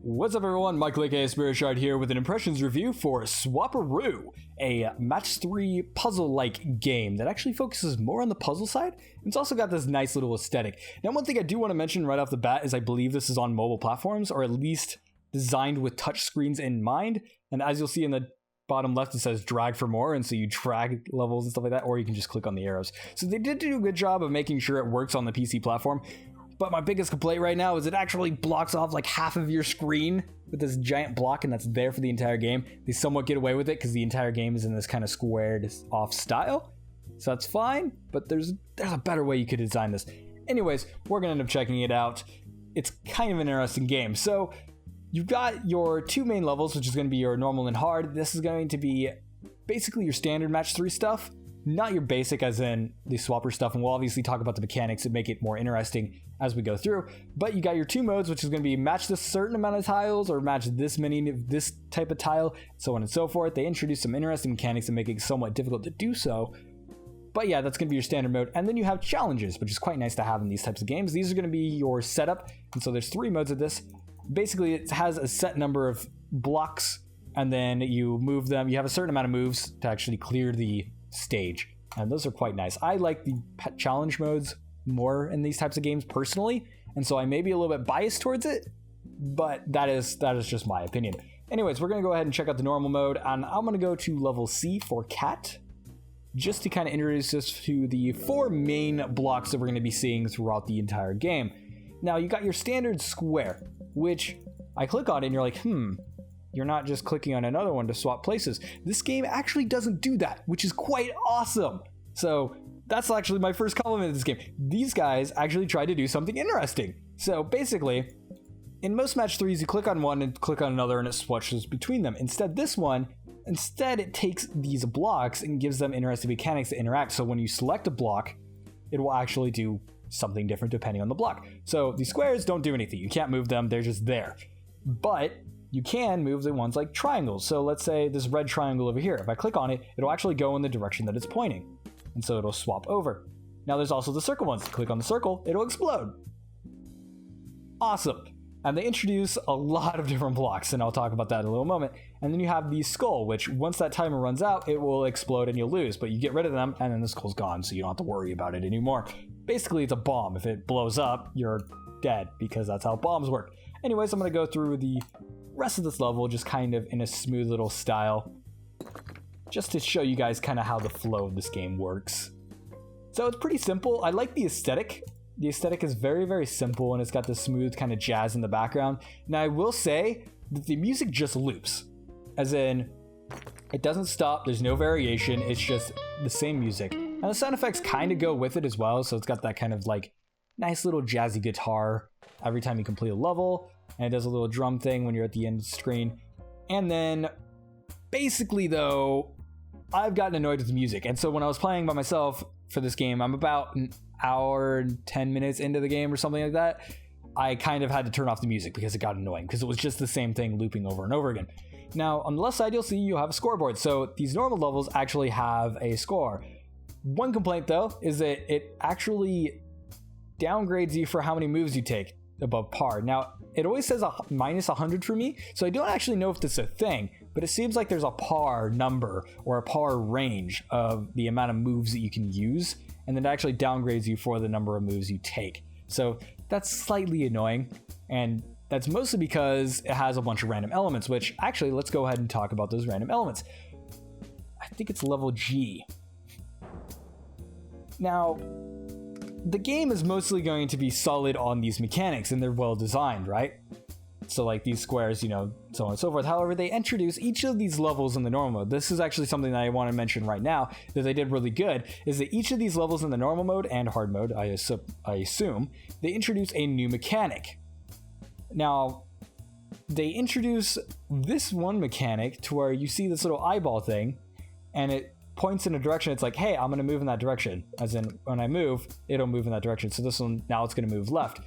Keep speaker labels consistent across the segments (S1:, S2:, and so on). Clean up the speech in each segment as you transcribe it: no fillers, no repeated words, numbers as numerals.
S1: What's up everyone, Michael aka Spirit Shard here with an impressions review for Swapperoo, a match 3 puzzle-like game that actually focuses more on the puzzle side. It's also got this nice little aesthetic. Now one thing I do want to mention right off the bat is I believe this is on mobile platforms, or at least designed with touch screens in mind. And as you'll see in the bottom left, it says drag for more, and so you drag levels and stuff like that, or you can just click on the arrows. So they did do a good job of making sure it works on the PC platform. But my biggest complaint right now is it actually blocks off like half of your screen with this giant block, and that's there for the entire game. They somewhat get away with it because the entire game is in this kind of squared off style. So that's fine, but there's a better way you could design this. Anyways, we're gonna end up checking it out. It's kind of an interesting game. So you've got your two main levels, which is gonna be your normal and hard. This is going to be basically your standard match 3 stuff, not your basic as in the swapper stuff, and we'll obviously talk about the mechanics and make it more interesting as we go through. But you got your two modes, which is going to be match this certain amount of tiles or match this many of this type of tile, so on and so forth. They introduce some interesting mechanics and make it somewhat difficult to do so. But yeah, that's going to be your standard mode. And then you have challenges, which is quite nice to have in these types of games. These are going to be your setup, and so there's 3 modes of this. Basically, it has a set number of blocks, and then you move them. You have a certain amount of moves to actually clear the stage, and those are quite nice. I like the challenge modes more in these types of games personally, and so I may be a little bit biased towards it, but that is just my opinion. Anyways, we're gonna go ahead and check out the normal mode, and I'm gonna go to level C for cat, just to kind of introduce us to the 4 main blocks that we're gonna be seeing throughout the entire game. Now you got your standard square, which I click on it and you're like, you're not just clicking on another one to swap places. This game actually doesn't do that, which is quite awesome. So that's actually my first compliment of this game. These guys actually tried to do something interesting. So basically, in most match 3s, you click on one and click on another and it switches between them. Instead, this one, it takes these blocks and gives them interesting mechanics to interact. So when you select a block, it will actually do something different depending on the block. So these squares don't do anything. You can't move them, they're just there. But you can move the ones like triangles. So let's say this red triangle over here. If I click on it, it'll actually go in the direction that it's pointing. And so it'll swap over. Now there's also the circle ones. Click on the circle, it'll explode. Awesome. And they introduce a lot of different blocks, and I'll talk about that in a little moment. And then you have the skull, which once that timer runs out, it will explode and you'll lose. But you get rid of them, and then the skull's gone, so you don't have to worry about it anymore. Basically, it's a bomb. If it blows up, you're dead, because that's how bombs work. Anyways, I'm going to go through the rest of this level just kind of in a smooth little style, just to show you guys kind of how the flow of this game works. So it's pretty simple. I like the aesthetic. The aesthetic is very, very simple, and it's got this smooth kind of jazz in the background. Now I will say that the music just loops, as in it doesn't stop, there's no variation, it's just the same music. And the sound effects kind of go with it as well, so it's got that kind of like nice little jazzy guitar every time you complete a level, and it does a little drum thing when you're at the end of the screen. And then basically though, I've gotten annoyed with the music, and so when I was playing by myself for this game, I'm about an hour and 10 minutes into the game or something like that, I kind of had to turn off the music because it got annoying, because it was just the same thing looping over and over again. Now on the left side, you'll see you have a scoreboard, so these normal levels actually have a score. One complaint though is that it actually downgrades you for how many moves you take above par. Now it always says a minus 100 for me, so I don't actually know if this is a thing, but it seems like there's a par number or a par range of the amount of moves that you can use, and then it actually downgrades you for the number of moves you take. So that's slightly annoying, and that's mostly because it has a bunch of random elements, which actually, let's go ahead and talk about those random elements. I think it's level G. Now, the game is mostly going to be solid on these mechanics, and they're well designed, right? So like these squares, you know, so on and so forth. However, they introduce each of these levels in the normal mode. This is actually something that I want to mention right now that they did really good, is that each of these levels in the normal mode and hard mode, I assume, they introduce a new mechanic. Now, they introduce this one mechanic to where you see this little eyeball thing, and it points in a direction. It's like, hey, I'm going to move in that direction. As in, when I move, it'll move in that direction. So this one, now it's going to move left.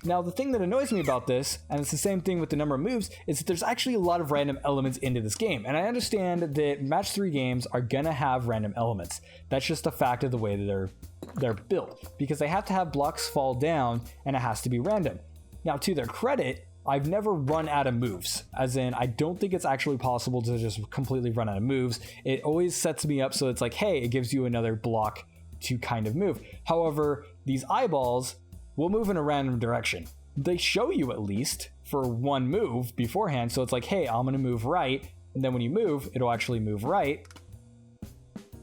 S1: Now, the thing that annoys me about this, and it's the same thing with the number of moves, is that there's actually a lot of random elements into this game. And I understand that match 3 games are going to have random elements. That's just a fact of the way that they're built, because they have to have blocks fall down, and it has to be random. Now, to their credit, I've never run out of moves, as in I don't think it's actually possible to just completely run out of moves. It always sets me up so it's like, hey, it gives you another block to kind of move. However, these eyeballs will move in a random direction. They show you at least for one move beforehand, so it's like, hey, I'm gonna move right, and then when you move, it'll actually move right.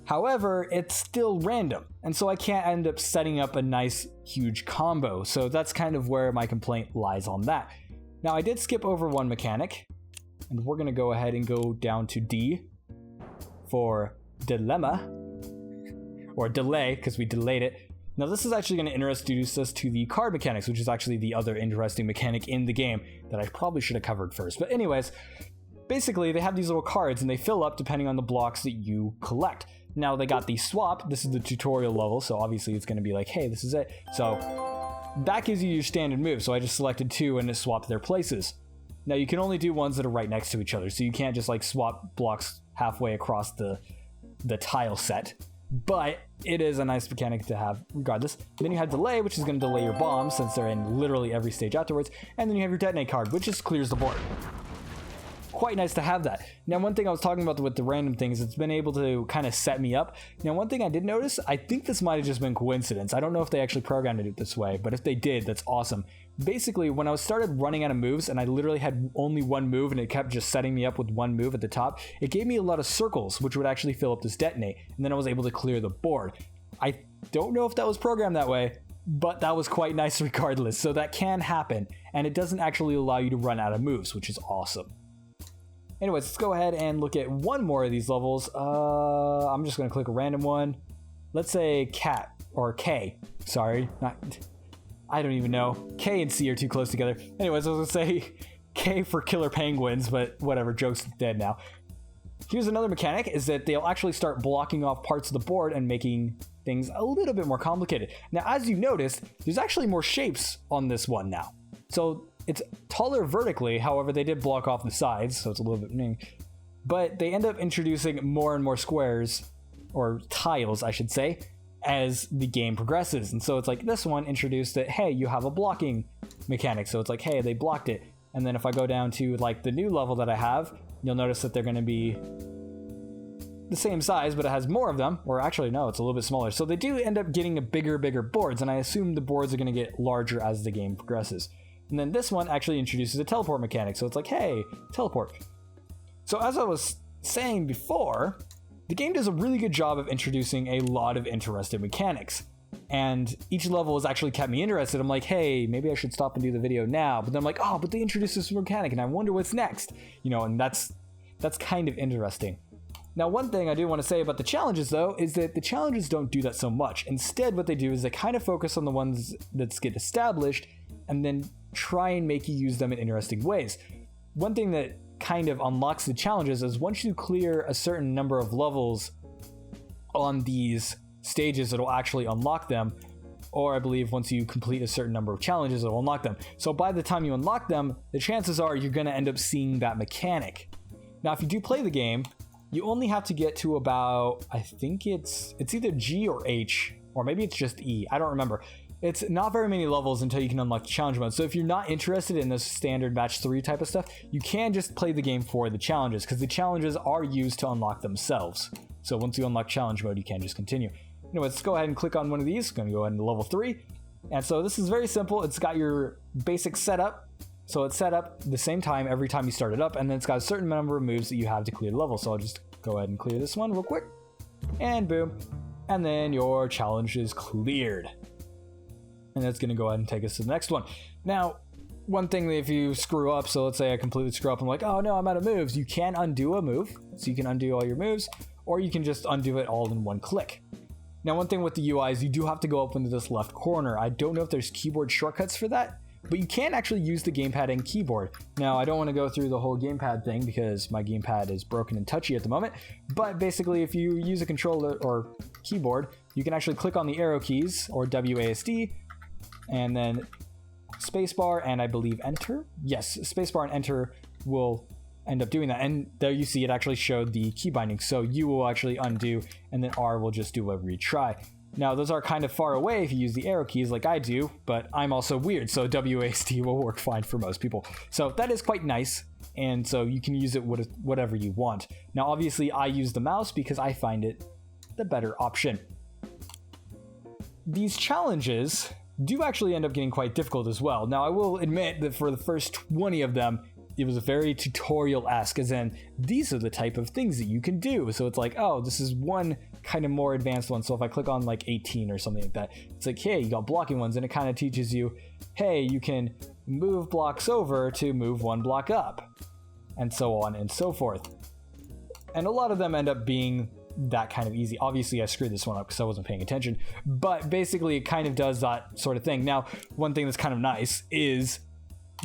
S1: However, it's still random, and so I can't end up setting up a nice huge combo. So that's kind of where my complaint lies on that. Now, I did skip over one mechanic, and we're gonna go ahead and go down to D for dilemma, or delay, because we delayed it. Now, this is actually going to introduce us to the card mechanics, which is actually the other interesting mechanic in the game that I probably should have covered first. But anyways, basically, they have these little cards, and they fill up depending on the blocks that you collect. Now, they got the swap. This is the tutorial level, so obviously it's going to be like, hey, this is it. So that gives you your standard move. So I just selected 2 and it swapped their places. Now, you can only do ones that are right next to each other, so you can't just like swap blocks halfway across the tile set. But it is a nice mechanic to have regardless. Then you have delay, which is going to delay your bombs since they're in literally every stage afterwards. And then you have your detonate card, which just clears the board. Quite nice to have that. Now, one thing I was talking about with the random things, it's been able to kind of set me up. Now, one thing I did notice, I think this might have just been coincidence. I don't know if they actually programmed it this way, but if they did, that's awesome. Basically, when I started running out of moves and I literally had only one move and it kept just setting me up with one move at the top, it gave me a lot of circles, which would actually fill up this detonate, and then I was able to clear the board. I don't know if that was programmed that way, but that was quite nice regardless. So that can happen, and it doesn't actually allow you to run out of moves, which is awesome. Anyways, let's go ahead and look at one more of these levels. I'm just going to click a random one. Let's say cat, or K. Sorry, I don't even know. K and C are too close together. Anyways, I was going to say K for killer penguins, but whatever, joke's dead now. Here's another mechanic, is that they'll actually start blocking off parts of the board and making things a little bit more complicated. Now, as you noticed, there's actually more shapes on this one now. So it's taller vertically, however, they did block off the sides, so it's a little bit... But they end up introducing more and more squares, or tiles, I should say, as the game progresses. And so it's like this one introduced that, hey, you have a blocking mechanic. So it's like, hey, they blocked it. And then if I go down to like the new level that I have, you'll notice that they're going to be the same size, but it has more of them. Or actually, no, it's a little bit smaller. So they do end up getting a bigger boards. And I assume the boards are going to get larger as the game progresses. And then this one actually introduces a teleport mechanic. So it's like, hey, teleport. So as I was saying before, the game does a really good job of introducing a lot of interesting mechanics. And each level has actually kept me interested. I'm like, hey, maybe I should stop and do the video now. But then I'm like, oh, but they introduced this mechanic and I wonder what's next. You know, and that's kind of interesting. Now, one thing I do want to say about the challenges, though, is that the challenges don't do that so much. Instead, what they do is they kind of focus on the ones that get established and then try and make you use them in interesting ways. One thing that kind of unlocks the challenges is once you clear a certain number of levels on these stages, it'll actually unlock them. Or I believe once you complete a certain number of challenges, it'll unlock them. So by the time you unlock them, the chances are you're going to end up seeing that mechanic. Now, if you do play the game, you only have to get to about, I think it's either G or H, or maybe it's just E. I don't remember. It's not very many levels until you can unlock the challenge mode. So if you're not interested in this standard match 3 type of stuff, you can just play the game for the challenges, because the challenges are used to unlock themselves. So once you unlock challenge mode, you can just continue. Anyway, let's go ahead and click on one of these. I'm going to go ahead and level 3. And so this is very simple. It's got your basic setup. So it's set up the same time every time you start it up, and then it's got a certain number of moves that you have to clear the level. So I'll just go ahead and clear this one real quick. And boom. And then your challenge is cleared. And that's going to go ahead and take us to the next one. Now, one thing that if you screw up, so let's say I completely screw up, I'm like, oh no, I'm out of moves. You can undo a move. So you can undo all your moves, or you can just undo it all in one click. Now, one thing with the UI is you do have to go up into this left corner. I don't know if there's keyboard shortcuts for that, but you can actually use the gamepad and keyboard. Now, I don't want to go through the whole gamepad thing because my gamepad is broken and touchy at the moment, but basically if you use a controller or keyboard, you can actually click on the arrow keys, or WASD, and then spacebar and I believe enter. Yes, spacebar and enter will end up doing that. And there you see it actually showed the key binding. So U will actually undo, and then R will just do a retry. Now, those are kind of far away if you use the arrow keys like I do, but I'm also weird, so WASD will work fine for most people. So that is quite nice, and so you can use it with whatever you want. Now, obviously, I use the mouse because I find it the better option. These challenges do actually end up getting quite difficult as well. Now, I will admit that for the first 20 of them, it was very tutorial-esque, as in, these are the type of things that you can do. So it's like, oh, this is one kind of more advanced one. So if I click on like 18 or something like that, it's like, hey, you got blocking ones, and it kind of teaches you, hey, you can move blocks over to move one block up, and so on and so forth. And a lot of them end up being that kind of easy. Obviously, I screwed this one up because I wasn't paying attention, but basically it kind of does that sort of thing. Now, one thing that's kind of nice is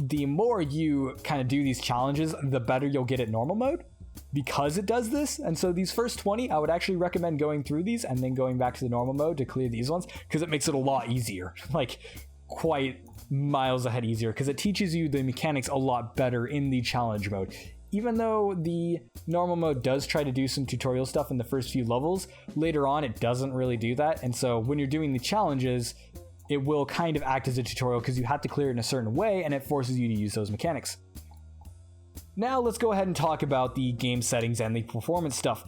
S1: the more you kind of do these challenges, the better you'll get at normal mode because it does this. And so these first 20, I would actually recommend going through these and then going back to the normal mode to clear these ones, because it makes it a lot easier, like quite miles ahead easier, because it teaches you the mechanics a lot better in the challenge mode. Even though the normal mode does try to do some tutorial stuff in the first few levels, later on it doesn't really do that. And so when you're doing the challenges, it will kind of act as a tutorial because you have to clear it in a certain way, and it forces you to use those mechanics. Now let's go ahead and talk about the game settings and the performance stuff.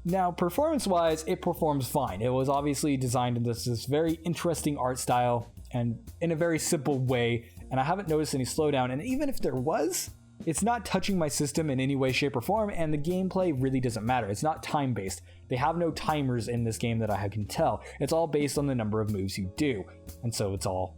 S1: Now, performance-wise, it performs fine. It was obviously designed in this very interesting art style and in a very simple way, and I haven't noticed any slowdown, and even if there was, it's not touching my system in any way, shape, or form, and the gameplay really doesn't matter. It's not time-based. They have no timers in this game that I can tell. It's all based on the number of moves you do, and so it's all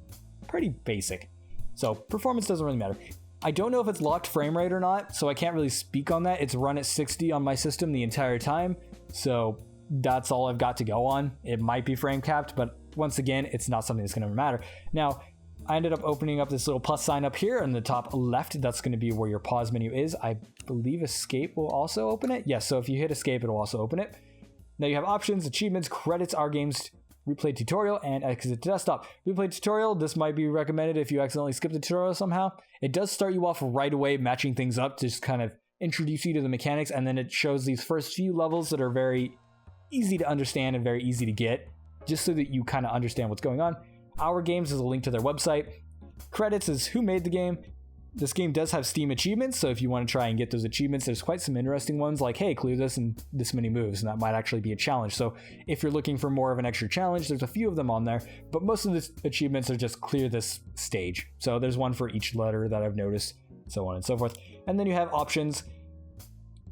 S1: pretty basic. So performance doesn't really matter. I don't know if it's locked frame rate or not, so I can't really speak on that. It's run at 60 on my system the entire time, so that's all I've got to go on. It might be frame capped, but once again, it's not something that's going to matter. Now, I ended up opening up this little plus sign up here in the top left. That's going to be where your pause menu is. I believe escape will also open it. Yes, so if you hit escape, it'll also open it. Now you have options, achievements, credits, our games, replay tutorial, and exit to desktop. Replay tutorial, this might be recommended if you accidentally skip the tutorial somehow. It does start you off right away matching things up to just kind of introduce you to the mechanics, and then it shows these first few levels that are very easy to understand and very easy to get, just so that you kind of understand what's going on. Our Games is a link to their website. Credits is who made the game. This game does have Steam achievements, so if you want to try and get those achievements, there's quite some interesting ones like, hey, clear this in this many moves, and that might actually be a challenge. So if you're looking for more of an extra challenge, there's a few of them on there, but most of the achievements are just clear this stage. So there's one for each letter that I've noticed, so on and so forth. And then you have options.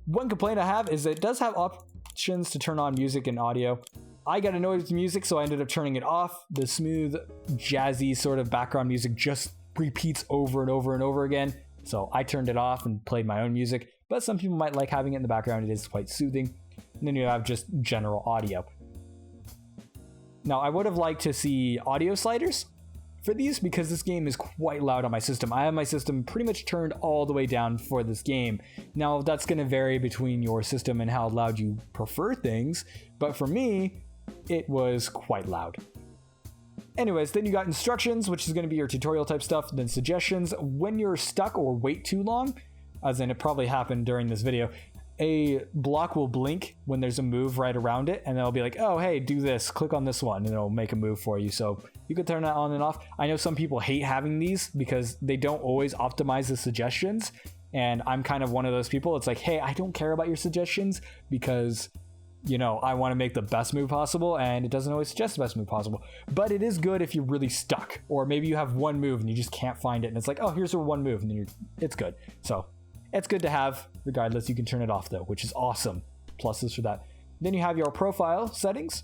S1: One complaint I have is it does have options to turn on music and audio. I got annoyed with the music, so I ended up turning it off. The smooth, jazzy sort of background music just repeats over and over and over again. So I turned it off and played my own music, but some people might like having it in the background. It is quite soothing. And then you have just general audio. Now, I would have liked to see audio sliders for these because this game is quite loud on my system. I have my system pretty much turned all the way down for this game. Now, that's going to vary between your system and how loud you prefer things, but for me, it was quite loud. Anyways, then you got instructions, which is going to be your tutorial type stuff, then suggestions. When you're stuck or wait too long, as in it probably happened during this video, a block will blink when there's a move right around it, and it'll be like, oh, hey, do this, click on this one, and it'll make a move for you. So you can turn that on and off. I know some people hate having these because they don't always optimize the suggestions, and I'm kind of one of those people. It's like, hey, I don't care about your suggestions because, you know, I want to make the best move possible, and it doesn't always suggest the best move possible. But it is good if you're really stuck, or maybe you have one move and you just can't find it, and it's like, oh, here's your one move, and then it's good. So it's good to have. Regardless, you can turn it off though, which is awesome. Pluses for that. Then you have your profile settings,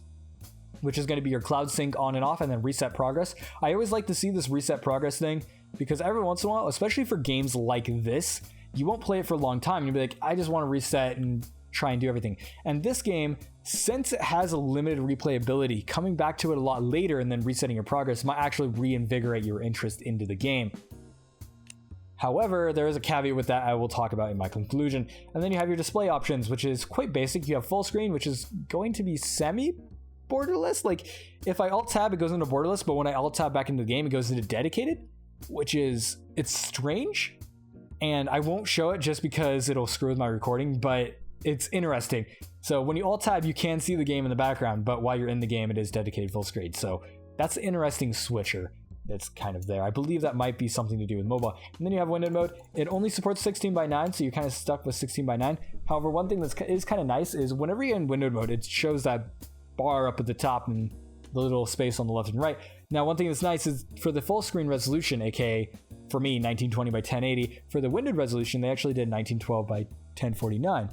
S1: which is going to be your cloud sync on and off, and then reset progress. I always like to see this reset progress thing because every once in a while, especially for games like this, you won't play it for a long time. You'll be like, I just want to reset and try and do everything. And this game, since it has a limited replayability, coming back to it a lot later and then resetting your progress might actually reinvigorate your interest into the game. However, there is a caveat with that I will talk about in my conclusion. And then you have your display options, which is quite basic. You have full screen, which is going to be semi-borderless. Like, if I alt-tab, it goes into borderless, but when I alt-tab back into the game, it goes into dedicated, which is, it's strange. And I won't show it just because it'll screw with my recording, but it's interesting. So when you alt tab, you can see the game in the background, but while you're in the game, it is dedicated full screen. So that's an interesting switcher that's kind of there. I believe that might be something to do with mobile. And then you have windowed mode. It only supports 16:9, so you're kind of stuck with 16:9. However, one thing that is kind of nice is whenever you're in windowed mode, it shows that bar up at the top and the little space on the left and right. Now, one thing that's nice is for the full screen resolution, aka for me 1920 by 1080, for the windowed resolution, they actually did 1912 by 1049,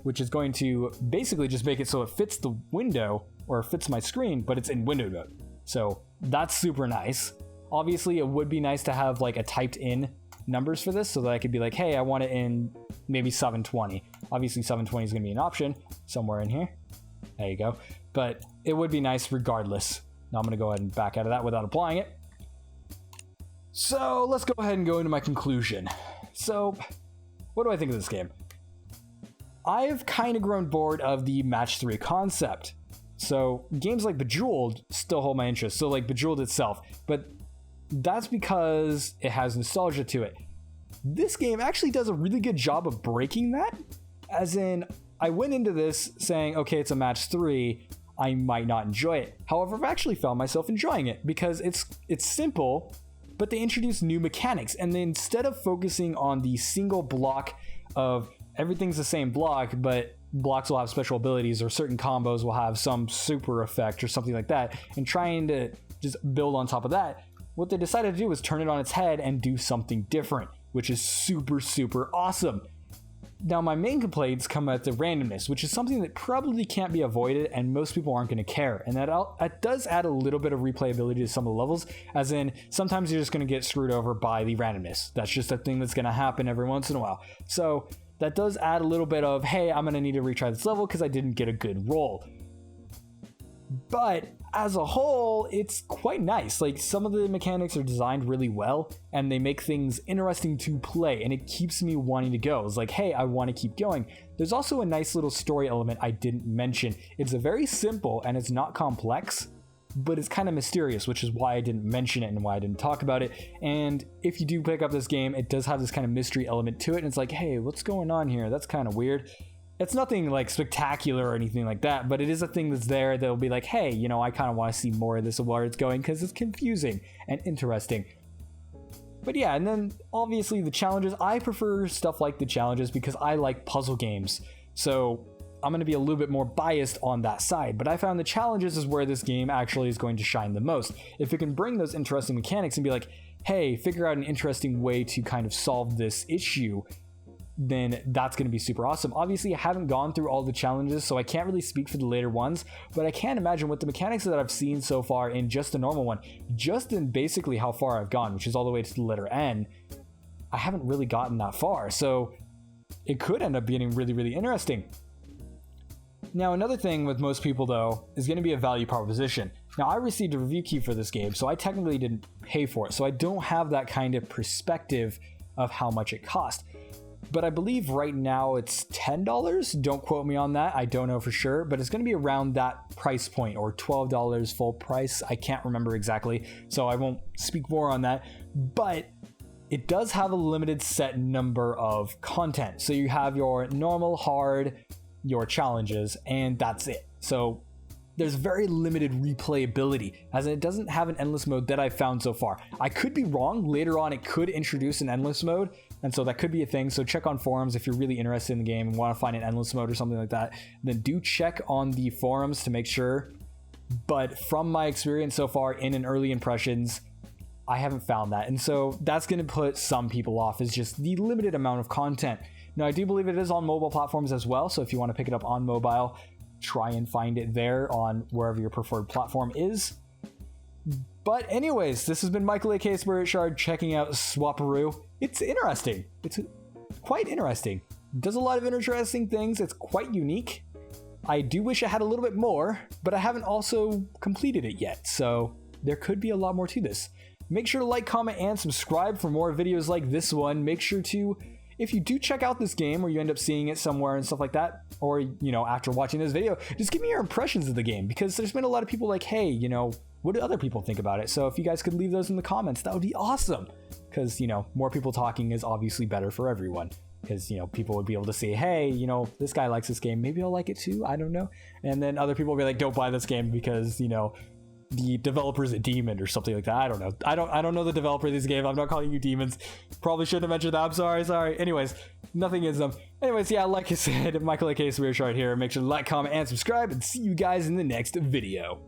S1: which is going to basically just make it so it fits the window or fits my screen, but it's in windowed mode. So that's super nice. Obviously, it would be nice to have like a typed in numbers for this so that I could be like, hey, I want it in maybe 720. Obviously, 720 is going to be an option somewhere in here. There you go. But it would be nice regardless. Now I'm going to go ahead and back out of that without applying it. So let's go ahead and go into my conclusion. So what do I think of this game? I've kind of grown bored of the match 3 concept. So games like Bejeweled still hold my interest. So like Bejeweled itself, but that's because it has nostalgia to it. This game actually does a really good job of breaking that. As in, I went into this saying, okay, it's a match 3. I might not enjoy it. However, I've actually found myself enjoying it because it's simple, but they introduce new mechanics. And then instead of focusing on the single block of everything's the same block, but blocks will have special abilities or certain combos will have some super effect or something like that, and trying to just build on top of that, what they decided to do was turn it on its head and do something different, which is super, super awesome. Now, my main complaints come at the randomness, which is something that probably can't be avoided and most people aren't going to care. And that does add a little bit of replayability to some of the levels, as in sometimes you're just going to get screwed over by the randomness. That's just a thing that's going to happen every once in a while. So that does add a little bit of, hey, I'm going to need to retry this level because I didn't get a good roll. But as a whole, it's quite nice. Like, some of the mechanics are designed really well and they make things interesting to play, and it keeps me wanting to go. It's like, hey, I want to keep going. There's also a nice little story element I didn't mention. It's a very simple and it's not complex, but it's kind of mysterious, which is why I didn't mention it and why I didn't talk about it. And if you do pick up this game, it does have this kind of mystery element to it, and it's like, hey, what's going on here? That's kind of weird. It's nothing like spectacular or anything like that, but it is a thing that's there that'll be like, hey, you know, I kind of want to see more of this of where it's going because it's confusing and interesting. But yeah, and then obviously the challenges. I prefer stuff like the challenges because I like puzzle games. So I'm going to be a little bit more biased on that side, but I found the challenges is where this game actually is going to shine the most. If it can bring those interesting mechanics and be like, hey, figure out an interesting way to kind of solve this issue, then that's going to be super awesome. Obviously, I haven't gone through all the challenges, so I can't really speak for the later ones, but I can imagine with the mechanics that I've seen so far in just the normal one, just in basically how far I've gone, which is all the way to the letter N, I haven't really gotten that far, so it could end up being really, really interesting. Now, another thing with most people, though, is going to be a value proposition. Now, I received a review key for this game, so I technically didn't pay for it, so I don't have that kind of perspective of how much it cost. But I believe right now it's $10. Don't quote me on that. I don't know for sure, but it's going to be around that price point, or $12 full price. I can't remember exactly, so I won't speak more on that. But it does have a limited set number of content. So you have your normal, hard, your challenges, and that's it. So there's very limited replayability, as it doesn't have an endless mode that I've found so far. I could be wrong. Later on, it could introduce an endless mode, and so that could be a thing. So check on forums if you're really interested in the game and want to find an endless mode or something like that. Then do check on the forums to make sure. But from my experience so far in an early impressions, I haven't found that. And so that's going to put some people off, is just the limited amount of content. Now, I do believe it is on mobile platforms as well. So if you want to pick it up on mobile, try and find it there on wherever your preferred platform is. But anyways, this has been Michael aka Spirit Shard checking out Swapperoo. It's interesting. It's quite interesting. It does a lot of interesting things. It's quite unique. I do wish I had a little bit more, but I haven't also completed it yet, so there could be a lot more to this. Make sure to like, comment, and subscribe for more videos like this one. Make sure to, if you do check out this game or you end up seeing it somewhere and stuff like that, or, you know, after watching this video, just give me your impressions of the game, because there's been a lot of people like, hey, you know, what do other people think about it? So if you guys could leave those in the comments, that would be awesome, because, you know, more people talking is obviously better for everyone. because, you know, people would be able to see, hey, you know, this guy likes this game, maybe I'll like it too, I don't know. And then other people will be like, don't buy this game because, you know, the developer's a demon or something like that. I don't know. I don't know the developer of these games. I'm not calling you demons. Probably shouldn't have mentioned that. I'm sorry. Anyways, nothing is them. Anyways, yeah, like I said, Michael aka Swapperoo here. Make sure to like, comment, and subscribe, and see you guys in the next video.